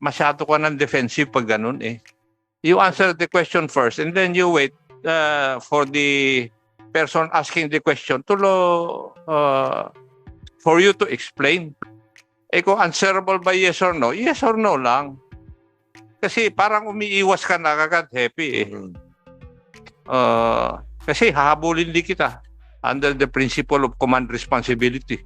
masyado ka ng defensive pag ganun eh. You answer the question first and then you wait for the person asking the question for you to explain. Eh kung answerable by yes or no lang. Kasi parang umiiwas ka na agad, happy eh. Kasi hahabulin din kita under the principle of command responsibility.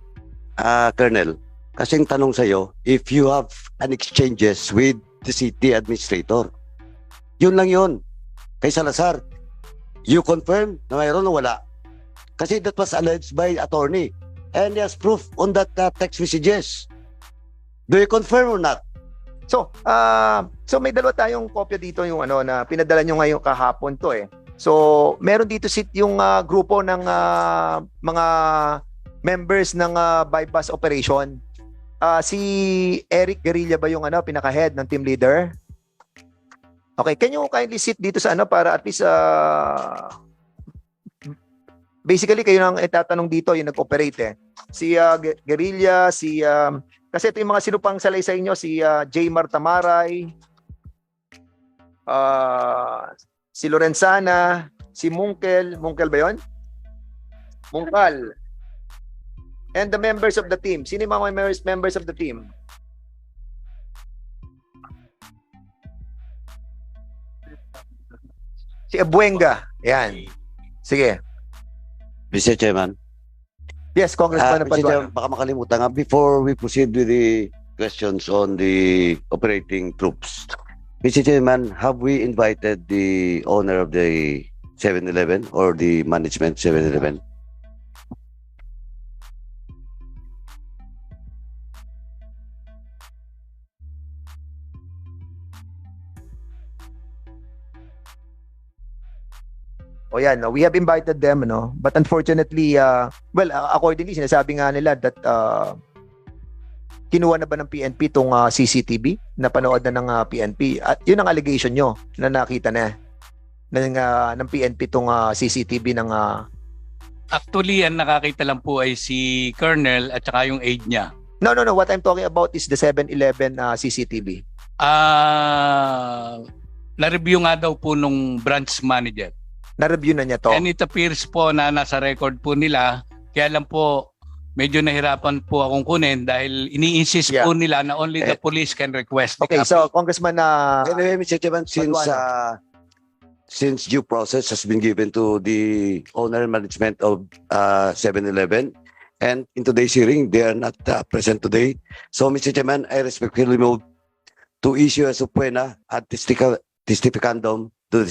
Colonel, kasing tanong sa'yo, if you have an exchanges with the city administrator, yun lang yun. Kay Salazar, you confirm na mayroon o wala? Kasi that was alleged by attorney and he has proof on that text messages. Do you confirm or not? So may dalawa tayong kopya dito yung na pinadala nyo ngayong kahapon to eh. So meron dito yung grupo ng mga members ng bypass operation. Si Eric Guerrilla ba yung pinaka-head ng team leader? Okay, can you kindly sit dito sa para at least basically kayo nang itatanong dito yung nag-operate eh. Si Guerrilla, kasi ito yung mga sinupang salaysay nyo, si Jaymar Tamaray, si Lorenzana, si Mungkel ba yun? Mungkal. And the members of the team. Sino yung mga members of the team? Si Abuenga. Yan. Sige. Mr. Chairman. Yes, Congressman Mr. Chairman, baka makalimutan nga, before we proceed with the questions on the operating troops, Mr. Chairman, have we invited the owner of the 7-Eleven or the management 7-Eleven? O yan, we have invited them, but unfortunately, accordingly, sinasabi nga nila that kinuha na ba ng PNP itong CCTV? Napanood na ng PNP? At yun ang allegation nyo na nakita na ng PNP itong CCTV ng... Actually, ang nakakita lang po ay si Colonel at saka yung aide niya. No. What I'm talking about is the 7-Eleven CCTV. Na-review nga daw po nung branch manager. Na-review na niya to. And it appears po na nasa record po nila. Kaya lang po, medyo nahirapan po akong kunin dahil ini-insist po nila na only the police can request. Okay, so Congressman Anyway, Mr. Chairman, since due process has been given to the owner and management of 7-Eleven, and in today's hearing, they are not present today. So, Mr. Chairman, I respectfully move to issue a subpoena at testificandum to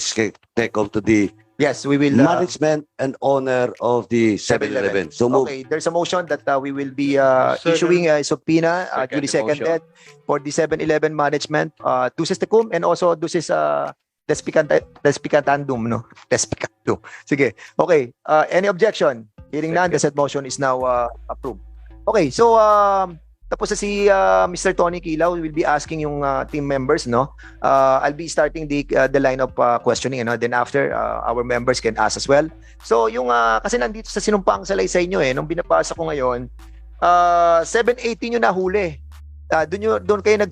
the yes, we will management and owner of the 7-Eleven. So move. Okay, there's a motion that we will be issuing a subpoena duly seconded for the 7-Eleven management, Duces Tecum and also Duces Despicantandum, no? Despicandum. Sige. Okay, any objection? Hearing none, the said motion is now approved. Okay, so tapos na si Mr. Tony Kilaw. We will be asking yung team members, no? I'll be starting the line of questioning, then after our members can ask as well. So yung kasi nandito sa sinumpang salaysay nyo nung binabasa ko ngayon, 718 yung nahuli. Doon kayo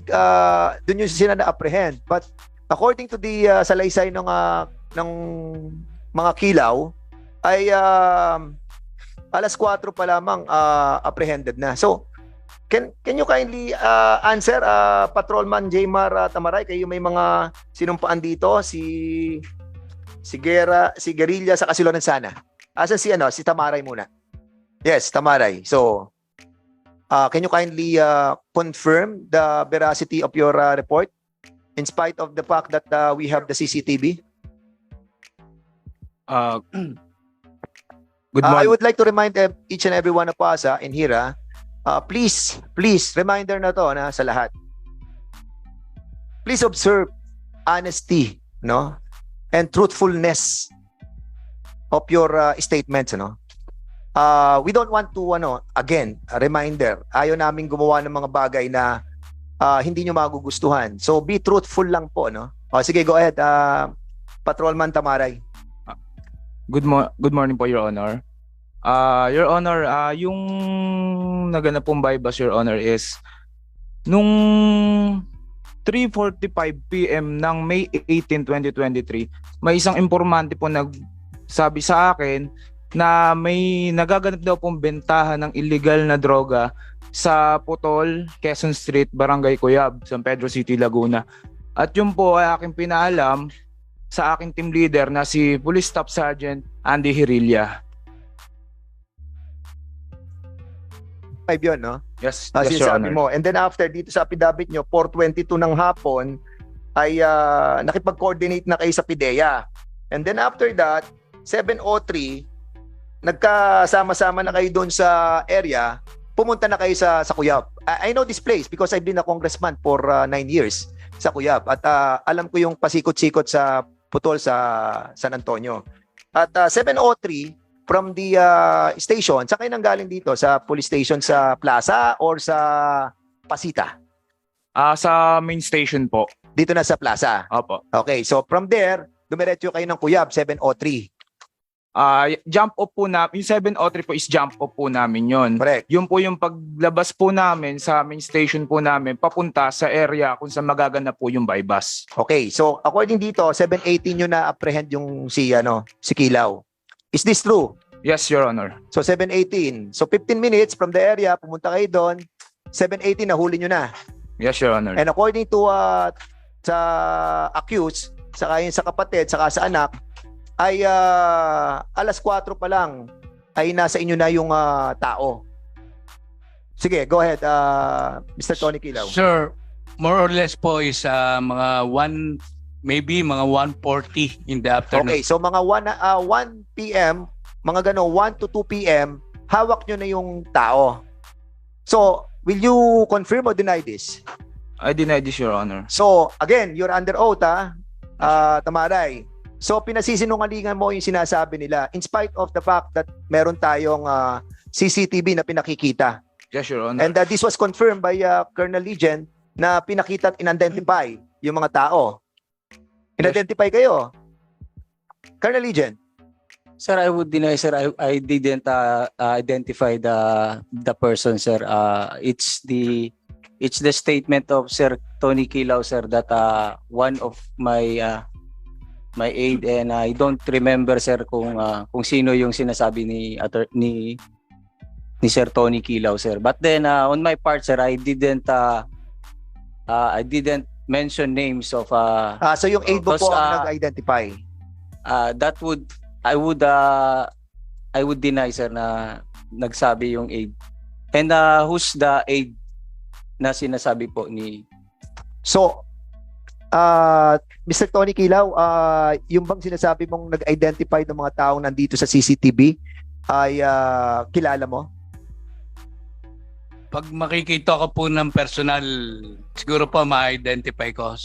doon yung sila na-apprehend. But according to the salaysay ng mga Kilaw ay alas 4 pa lamang apprehended na. So Can you kindly answer, Patrolman Jaymar Tamaray, kayo may mga sinumpaan dito, si Guerrilla sa Lorenzana. Asan si Tamaray muna? Yes, Tamaray. So, can you kindly confirm the veracity of your report in spite of the fact that we have the CCTV? Good morning. I would like to remind each and every one of us in here, please, reminder na to sa lahat. Please observe honesty, and truthfulness of your statements, We don't want to, again, a reminder, ayaw namin gumawa ng mga bagay na hindi nyo magugustuhan. So, be truthful lang po, sige, go ahead, Patrolman Tamaray. Good morning po, Your Honor. Your Honor, yung naganap pong bypass, Your Honor, is nung 3:45 PM ng May 18, 2023, may isang impormante po nagsabi sa akin na may nagaganap daw pong bentahan ng illegal na droga sa Putol, Quezon Street, Barangay Cuyab, San Pedro City, Laguna. At yun po ay aking pinaalam sa aking team leader na si Police Staff Sergeant Andy Hirilla. 5 yun, no? Yes, yes, Your Sinasabi Honor. mo. And then after, dito sa affidavit nyo, 4:22 ng hapon, ay nakipag-coordinate na kayo sa PIDEA. And then after that, 7:03, nagkasama-sama na kayo doon sa area, pumunta na kayo sa Cuyab. I know this place because I've been a congressman for 9 years sa Cuyab. At alam ko yung pasikot-sikot sa Putol sa San Antonio. At 7:03, from the station, saan kayo nanggaling dito? Sa police station sa Plaza or sa Pasita? Sa main station po. Dito na sa Plaza. Opo. Okay, so from there, dumiretso kayo ng Cuyab, 7:03. Jump off po na, yung 7:03 po is jump off po namin yon. Correct. Yun po yung paglabas po namin sa main station po namin papunta sa area kung saan magaganap po yung bypass. Okay, so according dito, 7:18 nyo na-apprehend yung si Kilaw. Is this true? Yes, Your Honor. So 7:18. So 15 minutes from the area, pumunta kayo doon. 7:18, nahuli nyo na. Yes, Your Honor. And according to sa accused, saka yun sa kapatid, saka sa anak, ay alas 4 pa lang ay nasa inyo na yung tao. Sige, go ahead, Mr. Tony Kilaw. Sir, more or less po is mga 1:40 in the afternoon. Okay, so mga 1 p.m., mga gano 1 to 2 p.m., hawak nyo na yung tao. So, will you confirm or deny this? I deny this, Your Honor. So, again, you're under oath, Tamaray. So, pinasisinungalingan mo yung sinasabi nila in spite of the fact that meron tayong CCTV na pinakikita. Yes, Your Honor. And this was confirmed by Colonel Legend na pinakita at in-identify yung mga tao. In-identify kayo. Colonel Legend. Sir, I would deny, sir. I didn't identify the person, sir. It's the statement of Sir Tony Kilaw, sir, that one of my aide, and I don't remember, sir, kung sino yung sinasabi ni Sir Tony Kilaw, sir. But then on my part, sir, I didn't mention names of So yung aide mo because, po ang nag-identify. I would deny, sir, na nagsabi yung aide. And who's the aide na sinasabi po ni... So, Mr. Tony Kilaw, yung bang sinasabi mong nag-identify ng mga taong nandito sa CCTV ay kilala mo? Pag makikita ko po ng personal, siguro po ma-identify ko.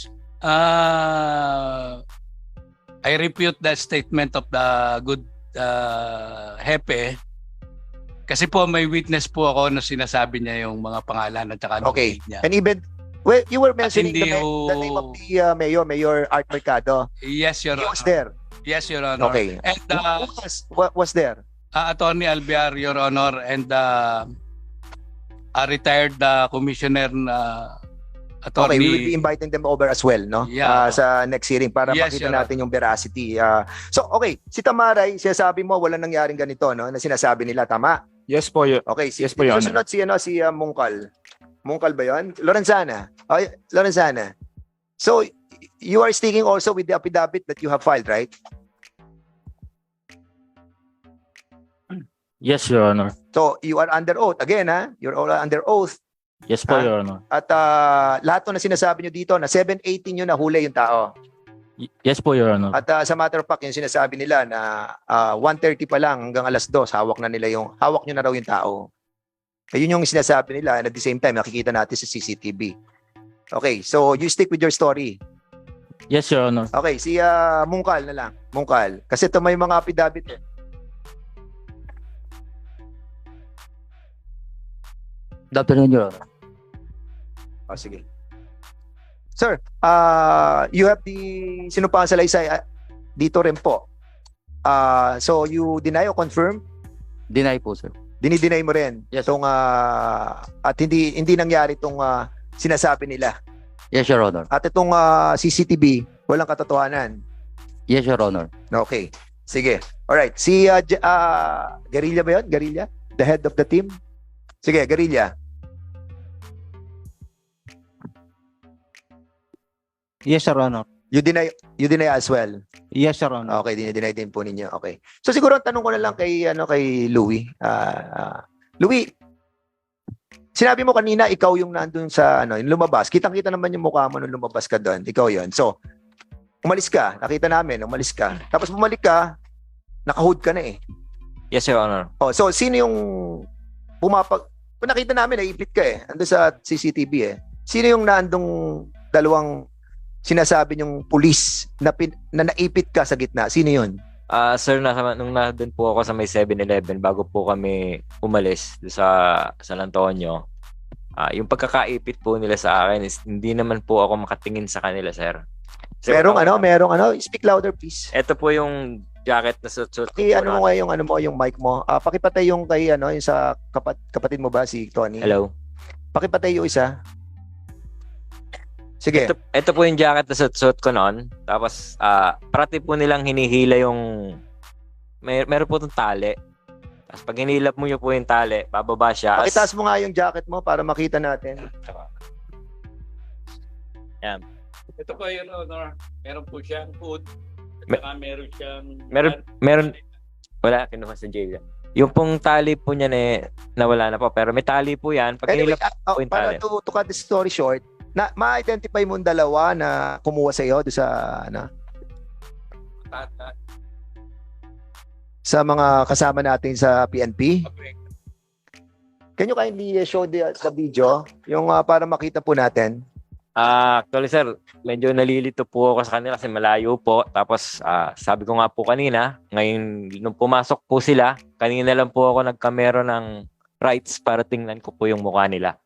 I refute the statement of the good Hepe kasi po may witness po ako na sinasabi niya yung mga pangalan at saka Okay. niya. And even, well, you were mentioning hindi the name of the Mayor Art Mercado. Yes, Your He Honor. was there. Yes, Your Honor. Okay. And Who was there? Attorney Albiar, Your Honor, and a retired commissioner na Okay, we will be attorney. inviting them over as well, no? Yeah. Sa next hearing para Yes, makita Your Honor. natin yung veracity. So, okay, si Tamaray, sinasabi mo walang nangyaring ganito, no? Na sinasabi nila, tama? Yes po, Okay, Yes po, Your Honor. susunod si Mungkal. Mungkal ba yun? Lorenzana. Okay, Lorenzana. So, you are sticking also with the affidavit that you have filed, right? Yes, Your Honor. So, you are under oath. Again, you're all under oath. Yes po, Ah. Your Honor. At lahat ng na sinasabi nyo dito na 7:18 nyo nahuli yung tao. Yes po, Your Honor. At sa matter of fact, yung sinasabi nila na 1:30 pa lang hanggang alas 2, hawak nyo na raw yung tao. Ayun yung sinasabi nila and at the same time, nakikita natin sa CCTV. Okay, so you stick with your story. Yes, Your Honor. Okay, si Mungkal na lang. Mungkal. Kasi ito may mga affidavit eh. Good afternoon, Your Honor. Oh, sige. Sir, you have the sinumpahang salaysay dito rin po. So you deny or confirm? Deny po, sir. Dinideny mo rin Yes. itong at hindi nangyari itong sinasabi nila. Yes, Your Honor. At itong CCTV, walang katotohanan. Yes, Your Honor. Okay. Sige. Alright. Si Guerrilla ba yun? Guerrilla? The head of the team? Sige, Guerrilla. Yes, Your Honor. You deny as well. Yes, Your Honor. Okay, dinideny din po ninyo. Okay. So siguro ang tanong ko na lang kay Louie. Louie, sinabi mo kanina ikaw yung nandun sa yung lumabas. Kitang-kita naman yung mukha mo nung lumabas ka doon. Ikaw 'yon. So, umalis ka. Nakita namin, umalis ka. Tapos bumalik ka, naka-hood ka na eh. Yes, Your Honor. Oh, so sino yung kung nakita namin naipit ka eh. Ando sa CCTV eh. Sino yung naandong dalawang sinasabi niyong pulis na naipit ka sa gitna? Sino yun? Sir, nung nandun po ako sa may 7-Eleven bago po kami umalis sa San Antonio, yung pagkakaipit po nila sa akin is hindi naman po ako makatingin sa kanila, sir. Merong speak louder please. Ito po yung jacket na suit-suit. Yung mic mo. Pakipatay yung kay yung sa kapatid mo ba si Tony? Hello. Pakipatay yung isa. Sige. Ito po yung jacket na suit ko noon. Tapos, parati po nilang hinihila yung meron po itong tali. Tapos pag hinilap mo po yung tali, bababa siya. Pakitaas mo nga yung jacket mo para makita natin. Yan. Ito po yun, Honor. Meron po siyang hood. At saka meron siyang... Meron. Wala, kinuha sa jail. Yung pong tali po niya nawala na po. Pero may tali po yan. Pag Anyway, hinilap po yung tali. to cut the story short, ma-identify mo yung dalawa na kumuha sa iyo sa sa mga kasama natin sa PNP. Can you kindly show the video yung para makita po natin? Actually, sir, medyo nalilito po ako sa kanila kasi malayo po. Tapos, sabi ko nga po kanina, ngayon, nung pumasok po sila, kanina lang po ako nagkamero ng rights para tingnan ko po yung mukha nila.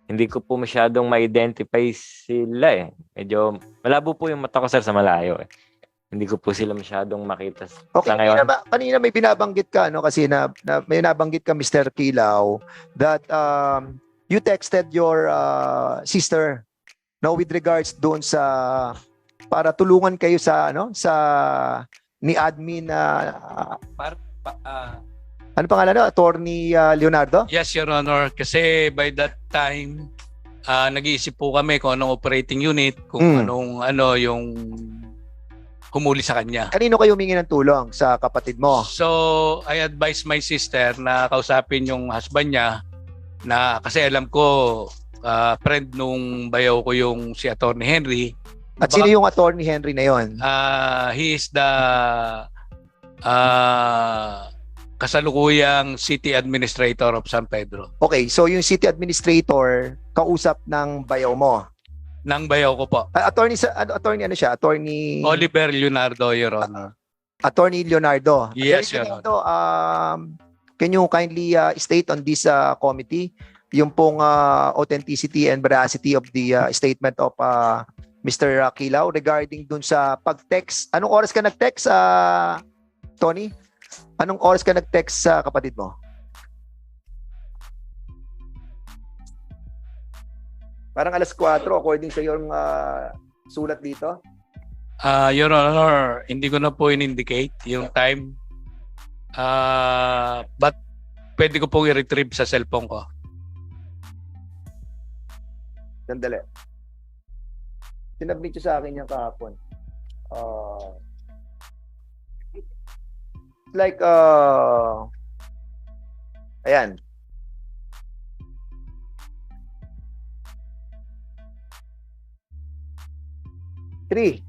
Hindi ko po masyadong ma-identify sila eh. Medyo malabo po yung mata ko, sir, sa malayo eh. Hindi ko po sila masyadong makita Okay, sa ngayon. kanina may binabanggit ka kasi may nabanggit ka Mr. Kilaw that you texted your sister with regards doon sa para tulungan kayo sa ni admin ano pangalan Attorney Leonardo? Yes, Your Honor. Kasi by that time, nag-iisip po kami kung anong operating unit, kung anong yung humuli sa kanya. Kanino kayo humingi ng tulong? Sa kapatid mo? So, I advised my sister na kausapin yung husband niya na kasi alam ko friend nung bayaw ko yung si Attorney Henry. At sino yung Attorney Henry na yon? He is the kasalukuyang City Administrator of San Pedro. Okay, so yung City Administrator kausap ng bayaw mo? Ng bayaw ko po. Attorney ano siya? Attorney Oliver Leonardo, Your Honor. Attorney Leonardo. Yes, Attorney Your Leonardo, can you kindly state on this committee yung pong authenticity and veracity of the statement of Mr. Kilaw regarding dun sa pag-text? Anong oras ka nag-text, Tony? Anong oras ka nag-text sa kapatid mo? Parang alas 4 according sa yung sulat dito. Your Honor, hindi ko na po in-indicate yung time. But pwede ko pong i-retrieve sa cellphone ko. Sandali. Sinabit nyo sa akin yung kahapon. Like, ayan. Three.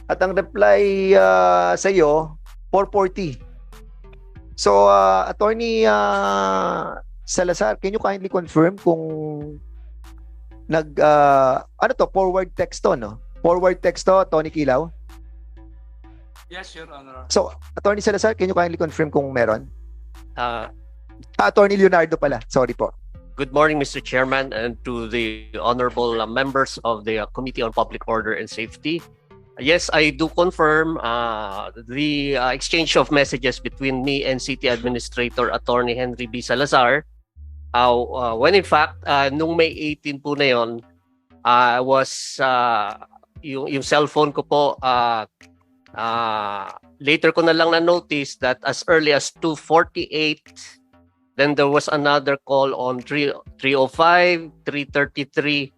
At ang reply sa iyo, 4:40. So, Attorney Salazar, can you kindly confirm kung forward text to, no? Forward text to, Tony Kilaw? Yes, Your Honor. So, Attorney Salazar, can you kindly confirm kung meron? Attorney Leonardo pala. Sorry po. Good morning, Mr. Chairman, and to the honorable members of the Committee on Public Order and Safety. Yes, I do confirm the exchange of messages between me and City Administrator Attorney Henry B. Salazar. When in fact, nung May 18 po na yon, I was yung cellphone ko po later ko na lang na notice that as early as 2:48 then there was another call on 3:05, 3:33.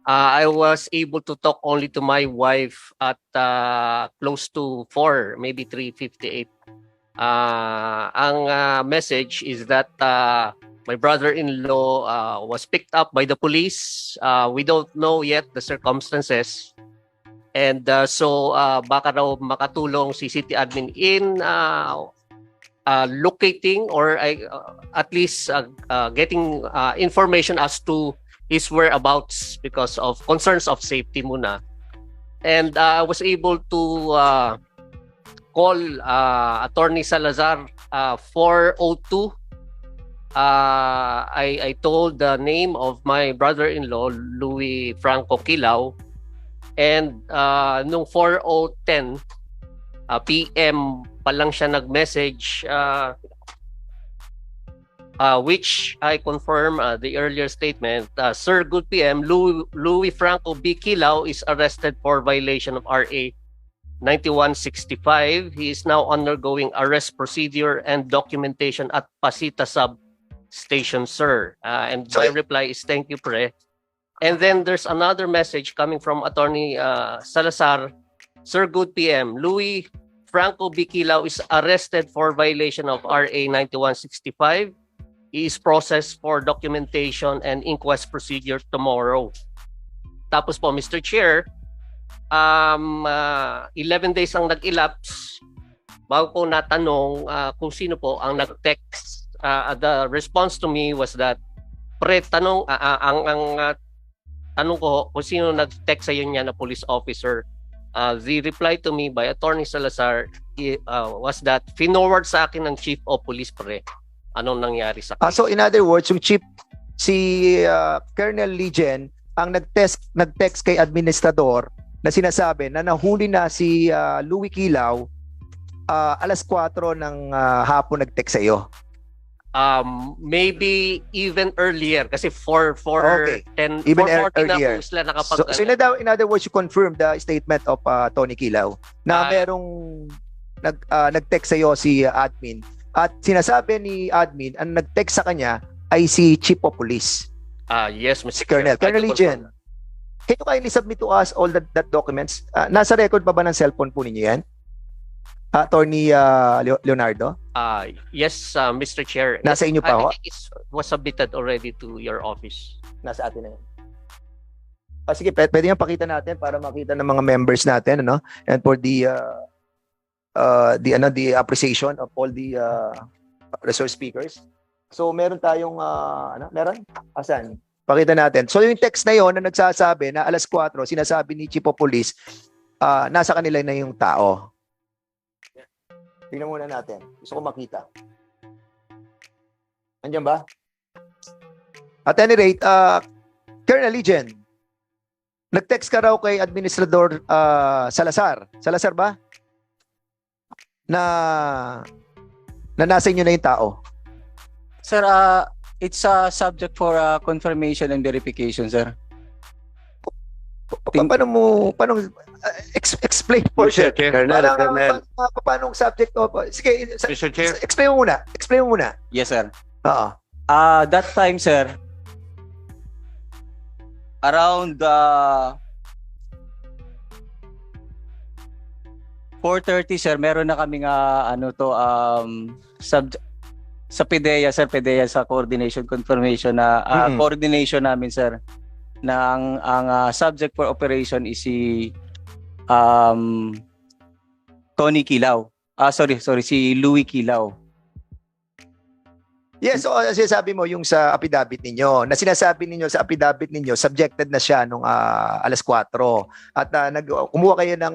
I was able to talk only to my wife at close to 4, maybe 3:58. Ang message is that my brother-in-law was picked up by the police. We don't know yet the circumstances. And so baka raw makatulong si city admin in locating or at least getting information as to his whereabouts because of concerns of safety muna. And I was able to call Attorney Salazar 4:02. I told the name of my brother-in-law, Louis Franco Kilao, and nung 4:10 PM pa lang siya nag-message, which I confirm the earlier statement. Sir, good PM, Louis Franco B. Kilao is arrested for violation of RA 9165. He is now undergoing arrest procedure and documentation at Pasita Substation, sir. And my reply is thank you, pre. And then there's another message coming from Attorney Salazar. Sir, good PM. Louis Franco B. Kilao is arrested for violation of RA 9165. He is processed for documentation and inquest procedure tomorrow. Tapos po, Mr. Chair, 11 days ang nag-elapse bago ko natanong kung sino po ang nag-text. The response to me was that, pre, tanong ko kung sino nag-text sa niya na police officer. The reply to me by Attorney Salazar was that finorward sa akin ng Chief of Police, pre. Anong nangyari sa case? So in other words, yung chief, si Colonel Ligen, ang nag-text kay administrador na sinasabi na nahuli na si Louis Kilao alas 4 ng hapon nag-text sa iyo. Maybe even earlier kasi 4:10 even 4:40 na earlier. po sila nakapag So in other words, you confirm the statement of Tony Kilao na merong nag-text sa iyo si admin at sinasabi ni admin ang nag-text sa kanya ay si Chief of Police. Yes, Mr. Si Colonel Ligen. Can you kindly submit to us all that documents? Nasa record pa ba ng cellphone po ninyo yan? Attorney Leonardo? Yes, Mr. Chair. Nasa inyo pa ho? I think it was submitted already to your office. Nasa atin na yan. Sige, pwede yung pakita natin para makita ng mga members natin, ano? And for the appreciation of all the resource speakers. So meron tayong meron? Asan? Pakita natin. So yung text na yon na nagsasabi na alas 4, sinasabi ni Chief of Police, nasa kanila na yung tao. Tingnan muna natin. Gusto ko makita. Andiyan ba? At any rate, Colonel Ligen, nag-text ka raw kay Administrador Salazar. Salazar ba? Na nasa inyo na yung tao. Sir, it's a subject for confirmation and verification, sir. Paano explain po, Mr. Chair. Colonel. Paano subject of sige, Mr. Chair. explain mo muna. Yes, sir. Oo. That time, sir, around 4:30, sir, meron na kaming sa PDEA, sir, PDEA sa coordination confirmation na coordination namin, sir, na ang subject for operation is si Tony Kilao. Si Louis Kilao. Yes, so sinasabi mo yung sa affidavit ninyo, na sinasabi ninyo sa affidavit ninyo, subjected na siya nung alas 4 at kumuha kayo ng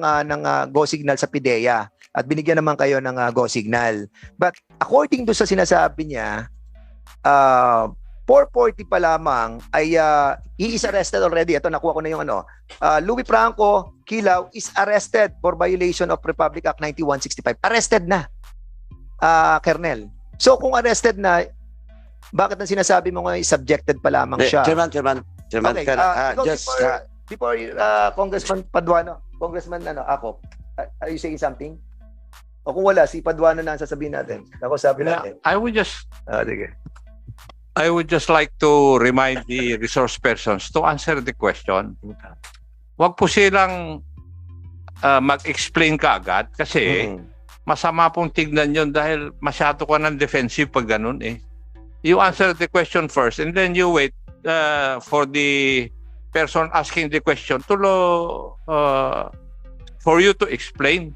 go signal sa PDEA at binigyan naman kayo ng go signal. But according to sa sinasabi niya, 4:40 pa lamang ay he is arrested already. Ito, nakuha ko na yung Louis Franco Kilao is arrested for violation of Republic Act 9165. Arrested na, Colonel. So kung arrested na, bakit ang sinasabi mo nga subjected pa lamang siya? Chairman, Okay, before Congressman Paduano, Congressman Akop, are you saying something? O kung wala, si Paduano na ang sasabihin natin. Ako sabi natin. I would just Sige. I would just like to remind the resource persons to answer the question. Huwag po silang mag-explain kaagad kasi masama pong tignan yun dahil masyado ka ng defensive pag ganun eh. You answer the question first and then you wait for the person asking the question for you to explain.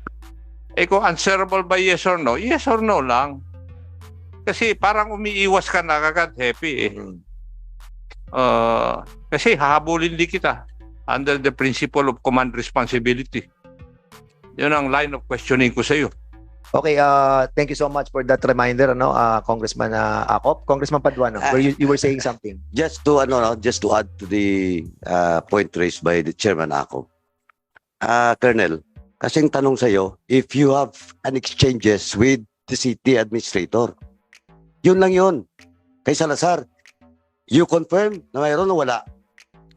Eh kung answerable by yes or no lang. Kasi parang umiiwas ka na agad, happy eh. Kasi hahabulin din kita under the principle of command responsibility. Yun ang line of questioning ko sa iyo. Okay, thank you so much for that reminder, Congressman Akop. Congressman Paduano, where you were saying something. Just to add to the point raised by the Chairman Akop. Colonel, kasing tanong sa iyo, if you have an exchanges with the city administrator, yun lang yun. Kay Salazar, you confirm na mayroon o wala.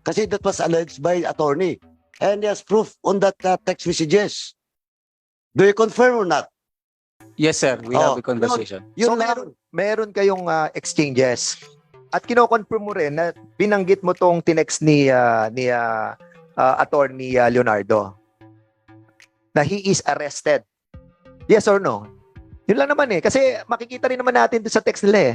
Kasi that was alleged by attorney. And he has proof on that text messages. Do you confirm or not? Yes, sir. We have a conversation. So Yun lang. meron kayong exchanges. At kino-confirm mo rin na binanggit mo tong tinext ni attorney Leonardo na he is arrested. Yes or no? Yun lang naman eh. Kasi makikita rin naman natin doon sa text nila eh.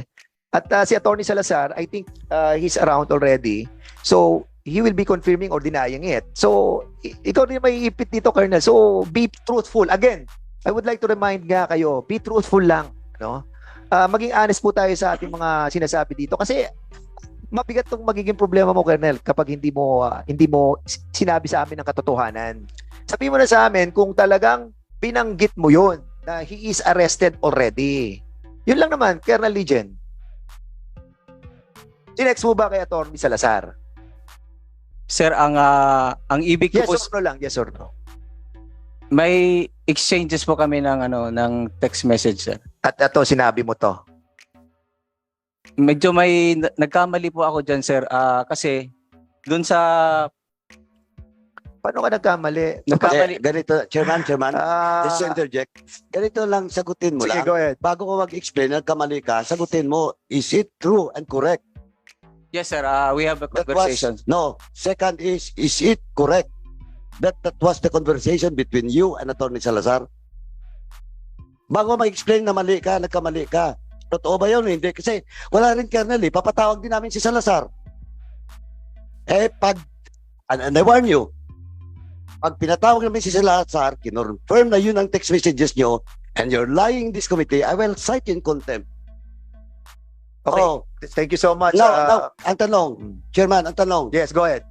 At si Attorney Salazar, I think he's around already. So, he will be confirming or denying it. So, ikaw rin may ipit dito, Colonel. So, be truthful. Again, I would like to remind nga kayo, be truthful lang. No? Maging honest po tayo sa ating mga sinasabi dito. Kasi, mabigat tong magiging problema mo, Colonel, kapag hindi mo sinabi sa amin ang katotohanan. Sabihin mo na sa amin kung talagang binanggit mo yun na he is arrested already. Yun lang naman, Colonel Legion. Sinex mo ba kay Atty. Salazar? Sir, ang ibig ko Yes po, or no lang? Yes or no? may exchanges po kami ng text message, sir. At ito, sinabi mo to. Medyo may nagkamali po ako dyan, sir. Kasi dun sa Paano ka nagkamali? Ganito, Chairman, just to interject. Ganito lang, sagutin mo Sige, lang. go ahead. Bago ko mag-explain, nagkamali ka, sagutin mo, is it true and correct? yes, sir. We have a That conversation. Second is it correct that was the conversation between you and Atty. Salazar? Bago mag-explain na mali ka, nagkamali ka. Totoo ba yun? Hindi. Kasi wala rin, Colonel, papatawag din namin si Salazar. And I warn you, pag pinatawag namin si Salazar, kinonfirm na yun ang text messages nyo, and you're lying in this committee, I will cite you in contempt. Okay. Oh, Thank you so much. now, ang tanong, Chairman, ang tanong, Yes, go ahead.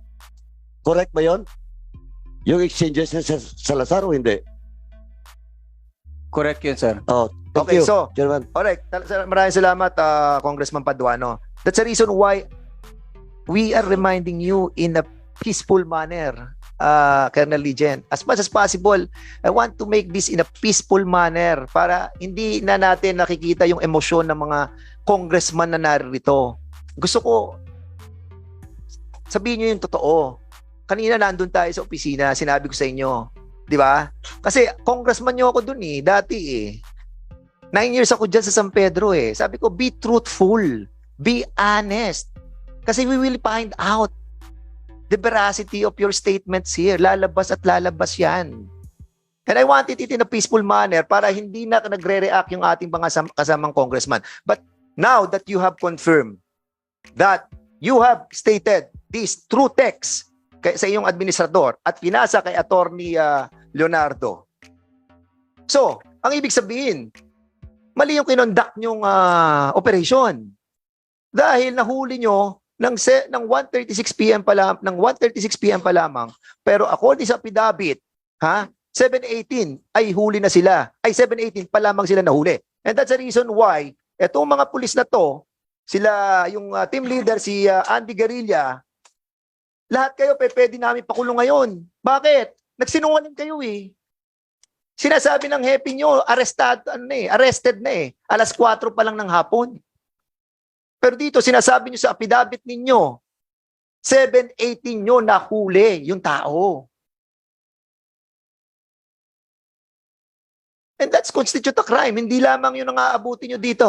correct ba yun? Yung exchanges na sa Salazar o hindi? Correct yun, sir. Oh, thank Okay, you, so, Chairman. alright. Maraming salamat, Congressman Paduano. That's the reason why we are reminding you in a peaceful manner, Colonel Legion. As much as possible, I want to make this in a peaceful manner para hindi na natin nakikita yung emosyon ng mga congressman na narito. Gusto ko sabihin nyo yung totoo. Kanina nandun tayo sa opisina, sinabi ko sa inyo. Di ba? Kasi congressman nyo ako dun dati 9 years ako dyan sa San Pedro Sabi ko, be truthful. Be honest. Kasi we will find out the veracity of your statements here. Lalabas at lalabas yan. And I wanted it in a peaceful manner para hindi na nagre-react yung ating mga kasamang congressman. But now that you have confirmed that you have stated this true text sa iyong administrador at pinasa kay Attorney Leonardo. So, ang ibig sabihin, mali yung kinonduct nyong operation. Dahil nahuli nyo ng 1:36 PM pa lang, ng 1:36 PM pa lamang, pero according sa affidavit, 7:18 ay huli na sila. Ay 7:18 pa lamang sila nahuli. And that's the reason why etong mga pulis na to, sila yung team leader si Andy Garilla, lahat kayo pwede namin pakulong ngayon. Bakit? Nagsinungaling kayo Sinasabi ng happy nyo, arrested na 4:00 pa lang ng hapon. Pero dito, sinasabi nyo sa affidavit ninyo 7:18 nyo nahuli yung tao. And that's constitute a crime. Hindi lamang yun ang aabutin nyo dito.